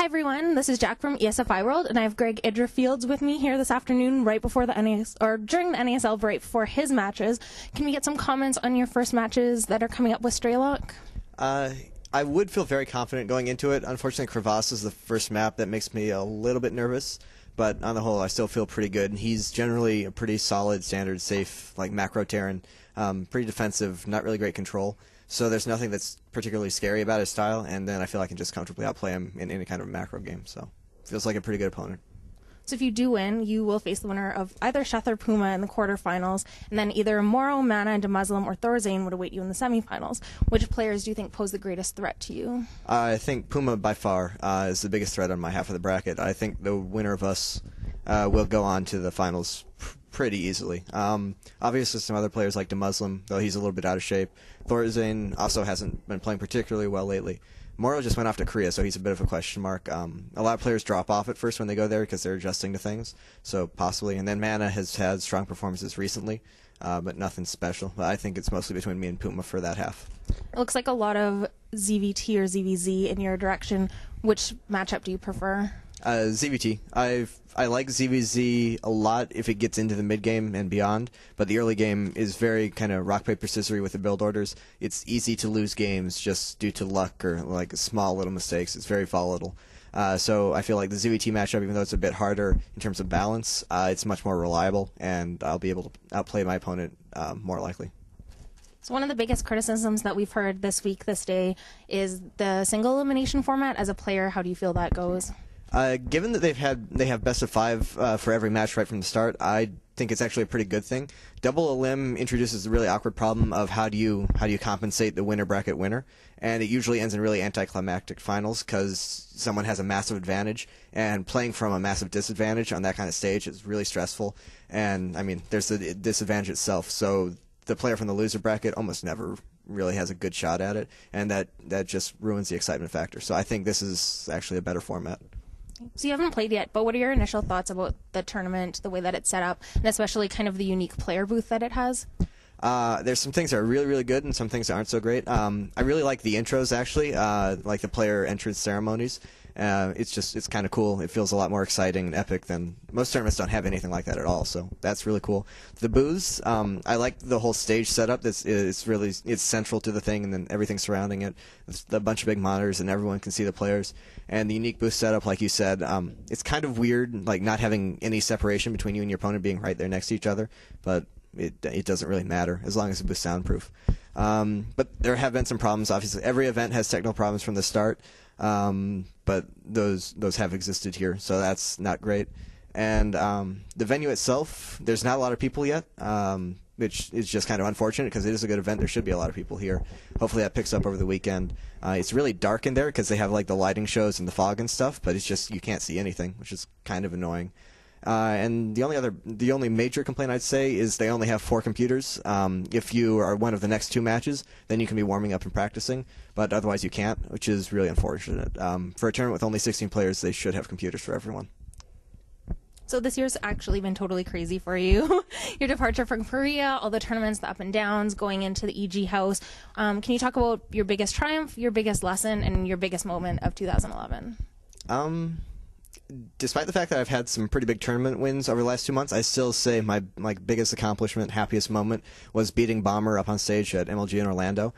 Hi everyone, this is Jack from ESFI World, and I have Greg IdrA Fields with me here this afternoon, right before the during the NASL break for his matches. Can we get some comments on your first matches that are coming up with StarLeague? I would feel very confident going into it. Unfortunately, Crevasse is the first map that makes me a little bit nervous, but on the whole, I still feel pretty good. He's generally a pretty solid, standard, safe, like macro Terran, pretty defensive, not really great control. So there's nothing that's particularly scary about his style, and then I feel I can just comfortably outplay him in any kind of macro game. So feels like a pretty good opponent. So if you do win, you will face the winner of either Sheth or Puma in the quarterfinals, and then either Moro, Mana, Muslim, or Thorzane would await you in the semifinals. Which players do you think pose the greatest threat to you? I think Puma by far is the biggest threat on my half of the bracket. I think the winner of us will go on to the finals pretty easily. Obviously some other players like Muslim, though he's a little bit out of shape. Thorzane also hasn't been playing particularly well lately. Moro just went off to Korea, so he's a bit of a question mark. A lot of players drop off at first when they go there because they're adjusting to things, so possibly. And then Mana has had strong performances recently, but nothing special. But I think it's mostly between me and Puma for that half. It looks like a lot of ZVT or ZVZ in your direction. Which matchup do you prefer? ZVT. I like ZVZ a lot if it gets into the mid game and beyond, but the early game is very kind of rock paper scissory with the build orders. It's easy to lose games just due to luck or like small little mistakes. It's very volatile. So I feel like the ZVT matchup, even though it's a bit harder in terms of balance, it's much more reliable, and I'll be able to outplay my opponent more likely. So one of the biggest criticisms that we've heard this day, is the single elimination format. As a player, how do you feel that goes? Given that they have best of 5 for every match right from the start, I think it's actually a pretty good thing. Double elim introduces the really awkward problem of how do you compensate the winner bracket winner, and it usually ends in really anticlimactic finals because someone has a massive advantage, and playing from a massive disadvantage on that kind of stage is really stressful. And I mean, there's the disadvantage itself, so the player from the loser bracket almost never really has a good shot at it, and that just ruins the excitement factor. So I think this is actually a better format. So you haven't played yet, but what are your initial thoughts about the tournament, the way that it's set up, and especially kind of the unique player booth that it has? There's some things that are really, really good and some things that aren't so great. I really like the intros, actually, like the player entrance ceremonies. It's kind of cool. It feels a lot more exciting and epic than most tournaments don't have anything like that at all. So that's really cool. The booths, I like the whole stage setup. It's central to the thing, and then everything surrounding it. It's a bunch of big monitors, and everyone can see the players. And the unique booth setup, like you said, it's kind of weird, like not having any separation between you and your opponent being right there next to each other. But it doesn't really matter as long as the booth's soundproof. But there have been some problems. Obviously, every event has technical problems from the start. But those have existed here, so that's not great. And the venue itself, there's not a lot of people yet, which is just kind of unfortunate because it is a good event. There should be a lot of people here. Hopefully that picks up over the weekend. It's really dark in there because they have like the lighting shows and the fog and stuff, but it's just you can't see anything, which is kind of annoying. And the only major complaint I'd say is they only have 4 computers. If you are one of the next 2 matches, then you can be warming up and practicing, but otherwise you can't, which is really unfortunate. For a tournament with only 16 players, they should have computers for everyone. So this year's actually been totally crazy for you. Your departure from Korea, all the tournaments, the up and downs, going into the EG house. Can you talk about your biggest triumph, your biggest lesson, and your biggest moment of 2011? Despite the fact that I've had some pretty big tournament wins over the last 2 months, I still say my biggest accomplishment, happiest moment, was beating Bomber up on stage at MLG in Orlando.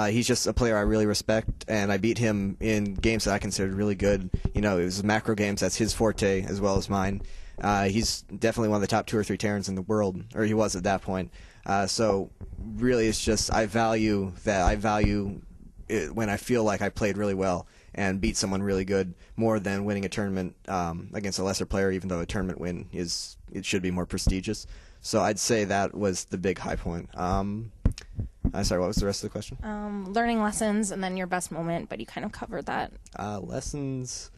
He's just a player I really respect, and I beat him in games that I considered really good. You know, it was macro games. That's his forte as well as mine. He's definitely one of the top 2 or 3 Terrans in the world, or he was at that point. So really, it's just I value it when I feel like I played really well and beat someone really good more than winning a tournament against a lesser player, even though a tournament win it should be more prestigious. So I'd say that was the big high point. Sorry, what was the rest of the question? Learning lessons and then your best moment, but you kind of covered that. Lessons.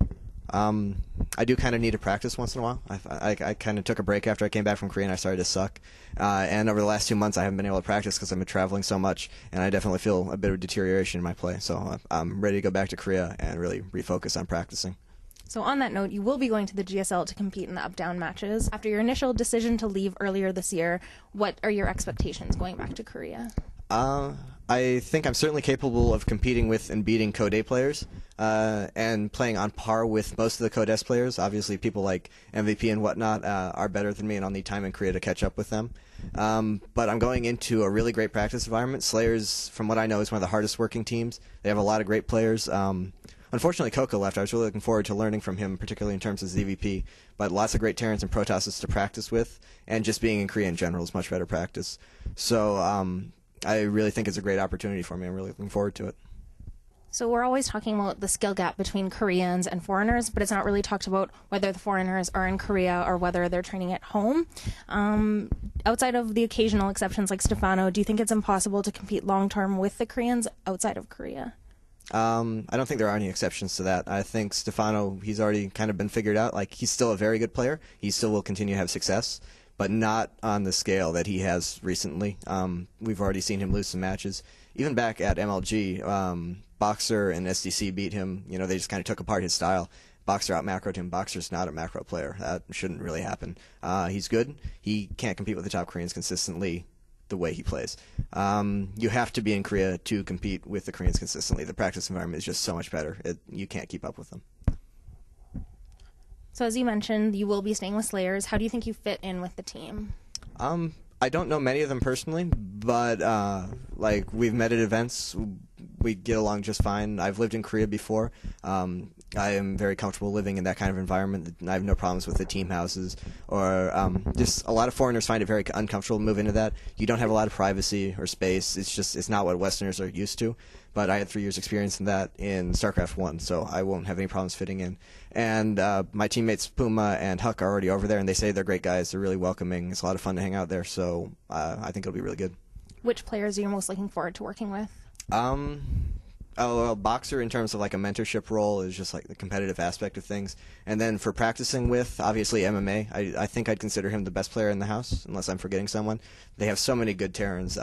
I do kind of need to practice once in a while. I kind of took a break after I came back from Korea and I started to suck. And over the last 2 months I haven't been able to practice because I've been traveling so much, and I definitely feel a bit of deterioration in my play. So I'm ready to go back to Korea and really refocus on practicing. So on that note, you will be going to the GSL to compete in the up-down matches. After your initial decision to leave earlier this year, what are your expectations going back to Korea? I think I'm certainly capable of competing with and beating Code A players, and playing on par with most of the Code S players. Obviously, people like MVP and whatnot are better than me, and I'll need time in Korea to catch up with them. But I'm going into a really great practice environment. Slayers, from what I know, is one of the hardest working teams. They have a lot of great players. Unfortunately, Coco left. I was really looking forward to learning from him, particularly in terms of ZVP. But lots of great Terrans and Protosses to practice with, and just being in Korea in general is much better practice. So I really think it's a great opportunity for me. I'm really looking forward to it. So we're always talking about the skill gap between Koreans and foreigners, but it's not really talked about whether the foreigners are in Korea or whether they're training at home. Outside of the occasional exceptions like Stefano, do you think it's impossible to compete long-term with the Koreans outside of Korea? I don't think there are any exceptions to that. I think Stefano, he's already kind of been figured out. Like, he's still a very good player. He still will continue to have success, but not on the scale that he has recently. We've already seen him lose some matches. Even back at MLG, Boxer and SDC beat him. You know, they just kind of took apart his style. Boxer out-macroed him. Boxer's not a macro player. That shouldn't really happen. He's good. He can't compete with the top Koreans consistently the way he plays. You have to be in Korea to compete with the Koreans consistently. The practice environment is just so much better. You can't keep up with them. So as you mentioned, you will be staying with Slayers. How do you think you fit in with the team? I don't know many of them personally, but like, we've met at events. We get along just fine. I've lived in Korea before. I am very comfortable living in that kind of environment. I have no problems with the team houses, or just a lot of foreigners find it very uncomfortable to move into that. You don't have a lot of privacy or space. It's not what Westerners are used to. But I had 3 years experience in that in StarCraft 1, so I won't have any problems fitting in. And my teammates Puma and Huck are already over there, and they say they're great guys. They're really welcoming. It's a lot of fun to hang out there, so I think it'll be really good. Which players are you most looking forward to working with? Boxer, in terms of like a mentorship role, is just like the competitive aspect of things. And then for practicing with, obviously MMA, I think I'd consider him the best player in the house, unless I'm forgetting someone. They have so many good Terrans.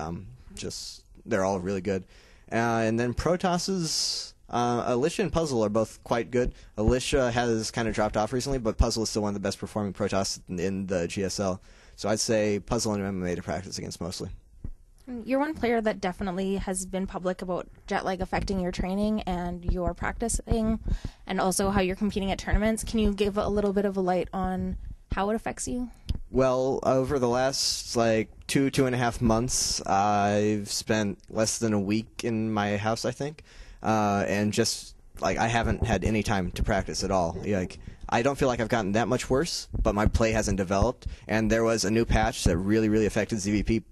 They're all really good. And then Protosses, Alicia and Puzzle are both quite good. Alicia has kind of dropped off recently, but Puzzle is still one of the best performing Protoss in the GSL. So I'd say Puzzle and MMA to practice against mostly. You're one player that definitely has been public about jet lag affecting your training and your practicing, and also how you're competing at tournaments. Can you give a little bit of a light on how it affects you? Well, over the last, 2.5 months, I've spent less than a week in my house, I think. And just, I haven't had any time to practice at all. I don't feel like I've gotten that much worse, but my play hasn't developed. And there was a new patch that really, really affected ZVP,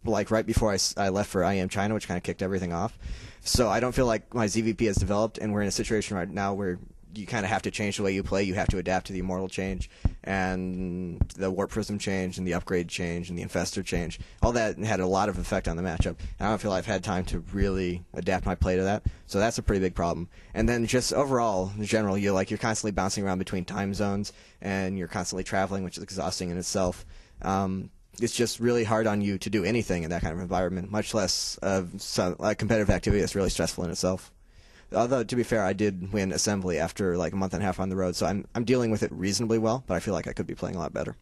right before I left for IEM China, which kind of kicked everything off. So I don't feel like my ZVP has developed, and we're in a situation right now where you kind of have to change the way you play. You have to adapt to the Immortal change, and the Warp Prism change, and the Upgrade change, and the Infestor change. All that had a lot of effect on the matchup, and I don't feel I've had time to really adapt my play to that. So that's a pretty big problem. And then just overall, in general, you're constantly bouncing around between time zones, and you're constantly traveling, which is exhausting in itself. It's just really hard on you to do anything in that kind of environment, much less competitive activity that's really stressful in itself. Although, to be fair, I did win Assembly after a month and a half on the road, so I'm dealing with it reasonably well, but I feel like I could be playing a lot better.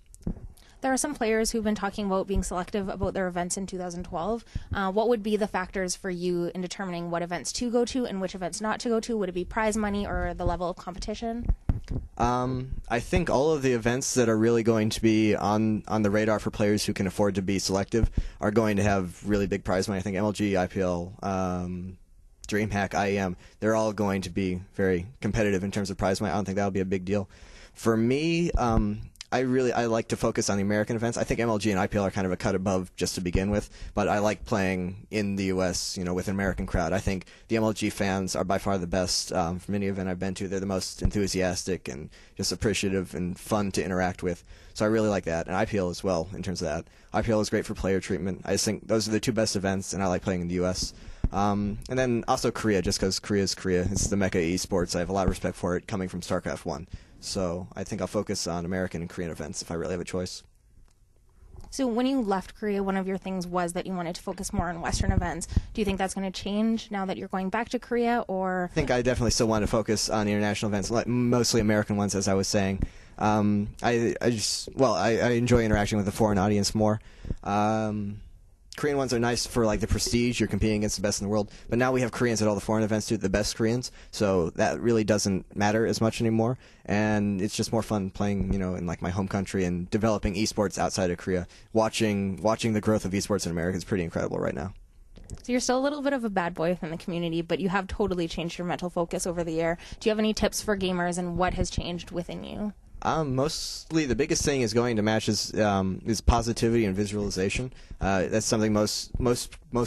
There are some players who've been talking about being selective about their events in 2012. What would be the factors for you in determining what events to go to and which events not to go to? Would it be prize money or the level of competition? I think all of the events that are really going to be on the radar for players who can afford to be selective are going to have really big prize money. I think MLG, IPL, DreamHack, IEM, they're all going to be very competitive in terms of prize money. I don't think that'll be a big deal. For me, I like to focus on the American events. I think MLG and IPL are kind of a cut above just to begin with, but I like playing in the U.S., with an American crowd. I think the MLG fans are by far the best from any event I've been to. They're the most enthusiastic and just appreciative and fun to interact with. So I really like that, and IPL as well in terms of that. IPL is great for player treatment. I just think those are the two best events, and I like playing in the U.S. And then also Korea, just because Korea is Korea. It's the mecca of esports. I have a lot of respect for it coming from StarCraft 1. So I think I'll focus on American and Korean events if I really have a choice. So when you left Korea, one of your things was that you wanted to focus more on Western events. Do you think that's going to change now that you're going back to Korea, or? I think I definitely still want to focus on international events, mostly American ones, as I was saying. I enjoy interacting with the foreign audience more. Korean ones are nice for like the prestige. You're competing against the best in the world. But now we have Koreans at all the foreign events too, the best Koreans. So that really doesn't matter as much anymore. And it's just more fun playing, in like my home country and developing esports outside of Korea. Watching the growth of esports in America is pretty incredible right now. So you're still a little bit of a bad boy within the community, but you have totally changed your mental focus over the year. Do you have any tips for gamers and what has changed within you? Mostly the biggest thing is going to matches is positivity and visualization. That's something most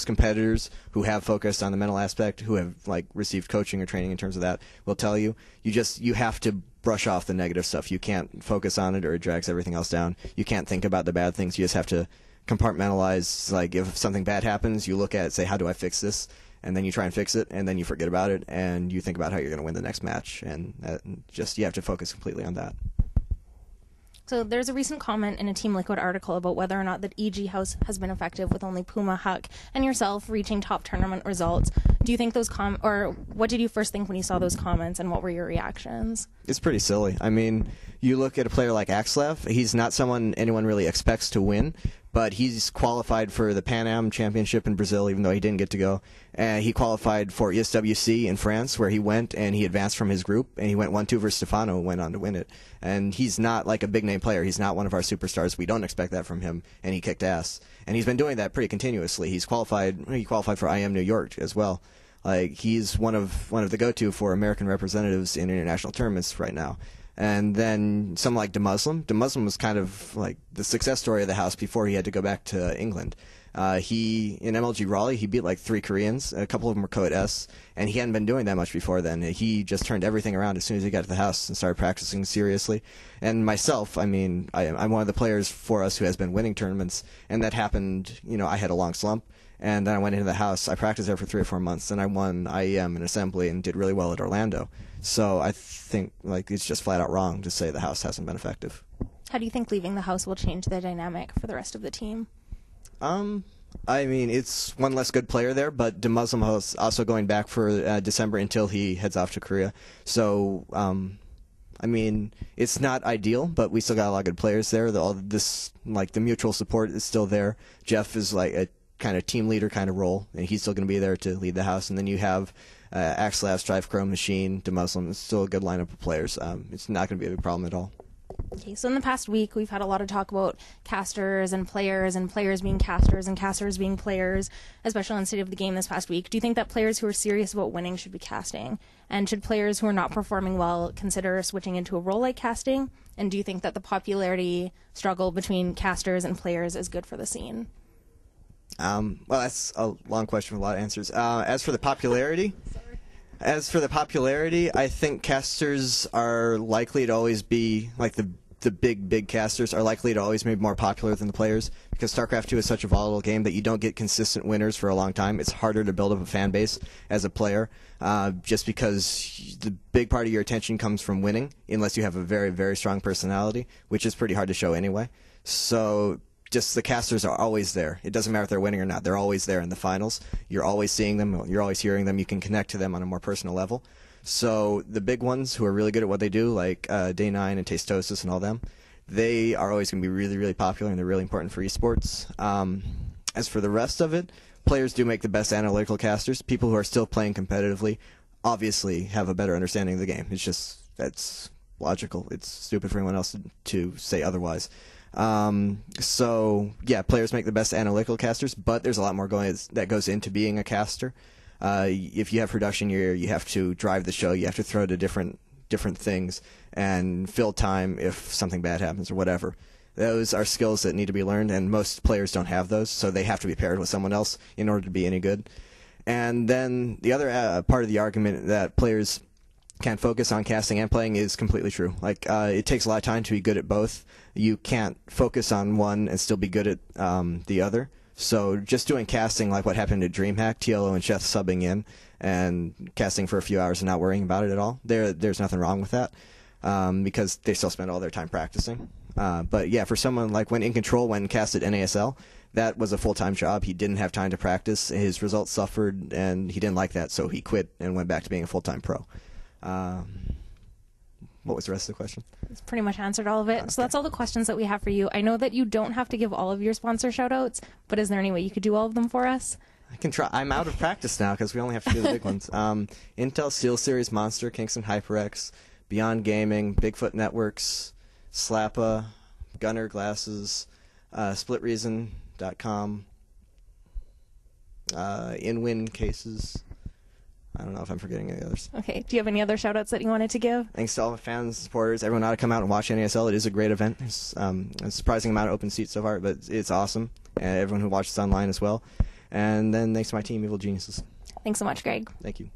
competitors who have focused on the mental aspect, who have like received coaching or training in terms of that, will tell you. You have to brush off the negative stuff. You can't focus on it or it drags everything else down. You can't think about the bad things. You just have to compartmentalize. Like if something bad happens, you look at it, say, how do I fix this? And then you try and fix it, and then you forget about it, and you think about how you're going to win the next match, and you have to focus completely on that. So there's a recent comment in a Team Liquid article about whether or not that EG House has been effective with only Puma, Huck, and yourself reaching top tournament results. Do you think those or what did you first think when you saw those comments, and what were your reactions? It's pretty silly. I mean, you look at a player like Axlev, he's not someone anyone really expects to win, but he's qualified for the Pan Am Championship in Brazil, even though he didn't get to go. And he qualified for ESWC in France, where he went and he advanced from his group, and he went 1-2 versus Stefano and went on to win it. And he's not like a big-name player. He's not one of our superstars. We don't expect that from him, and he kicked ass. And he's been doing that pretty continuously. He qualified for IM New York as well. Like, he's one of the go-to for American representatives in international tournaments right now. And then someone like DeMuslim was kind of like the success story of the house before he had to go back to England. In MLG Raleigh, he beat like 3 Koreans. A couple of them were co-ed S, and he hadn't been doing that much before then. He just turned everything around as soon as he got to the house and started practicing seriously. And myself, I'm one of the players for us who has been winning tournaments, and that happened, I had a long slump. And then I went into the house. I practiced there for 3 or 4 months. Then I won IEM and Assembly and did really well at Orlando. So I think it's just flat out wrong to say the house hasn't been effective. How do you think leaving the house will change the dynamic for the rest of the team? It's one less good player there, but DeMuslim is also going back for December until he heads off to Korea. So, it's not ideal, but we still got a lot of good players there. The mutual support is still there. Jeff is like a kind of team leader kind of role, and he's still going to be there to lead the house. And then you have Axelav, Strife Chrome, Machine, DeMuslim. It's still a good lineup of players. It's not going to be a big problem at all. Okay, so in the past week, we've had a lot of talk about casters and players being casters and casters being players, especially on State of the Game this past week. Do you think that players who are serious about winning should be casting? And should players who are not performing well consider switching into a role like casting? And do you think that the popularity struggle between casters and players is good for the scene? Well, that's a long question with a lot of answers. As for the popularity, I think casters are likely to always be, like the big casters are likely to always be more popular than the players, because StarCraft 2 is such a volatile game that you don't get consistent winners for a long time. It's harder to build up a fan base as a player, just because the big part of your attention comes from winning, unless you have a very, very strong personality, which is pretty hard to show anyway. So just the casters are always there. It doesn't matter if they're winning or not. They're always there in the finals. You're always seeing them. You're always hearing them. You can connect to them on a more personal level. So the big ones who are really good at what they do, like Day 9 and Tastosis and all them, they are always going to be really, really popular, and they're really important for esports. As for the rest of it, players do make the best analytical casters. People who are still playing competitively obviously have a better understanding of the game. It's just, that's logical. It's stupid for anyone else to say otherwise. So yeah, players make the best analytical casters, but there's a lot more that goes into being a caster. If you have production gear, you have to drive the show. You have to throw to different things and fill time if something bad happens or whatever. Those are skills that need to be learned, and most players don't have those, so they have to be paired with someone else in order to be any good. And then the other part of the argument that players can't focus on casting and playing is completely true. Like, it takes a lot of time to be good at both. You can't focus on one and still be good at the other. So just doing casting like what happened at DreamHack, TLO and Chef subbing in and casting for a few hours and not worrying about it at all, there's nothing wrong with that, because they still spend all their time practicing. But yeah, for someone like when In Control went and casted NASL, that was a full-time job. He didn't have time to practice. His results suffered, and he didn't like that, so he quit and went back to being a full-time pro. What was the rest of the question? It's pretty much answered all of it. Okay. So that's all the questions that we have for you. I know that you don't have to give all of your sponsor shout-outs, but is there any way you could do all of them for us? I can try. I'm out of practice now because we only have to do the big ones. Intel SteelSeries, Monster, Kingston HyperX, Beyond Gaming, Bigfoot Networks, Slappa, Gunner Glasses, SplitReason.com, InWin Cases. I don't know if I'm forgetting any others. Okay. Do you have any other shout-outs that you wanted to give? Thanks to all the fans, supporters. Everyone ought to come out and watch NASL. It is a great event. There's a surprising amount of open seats so far, but it's awesome. And everyone who watches online as well. And then thanks to my team, Evil Geniuses. Thanks so much, Greg. Thank you.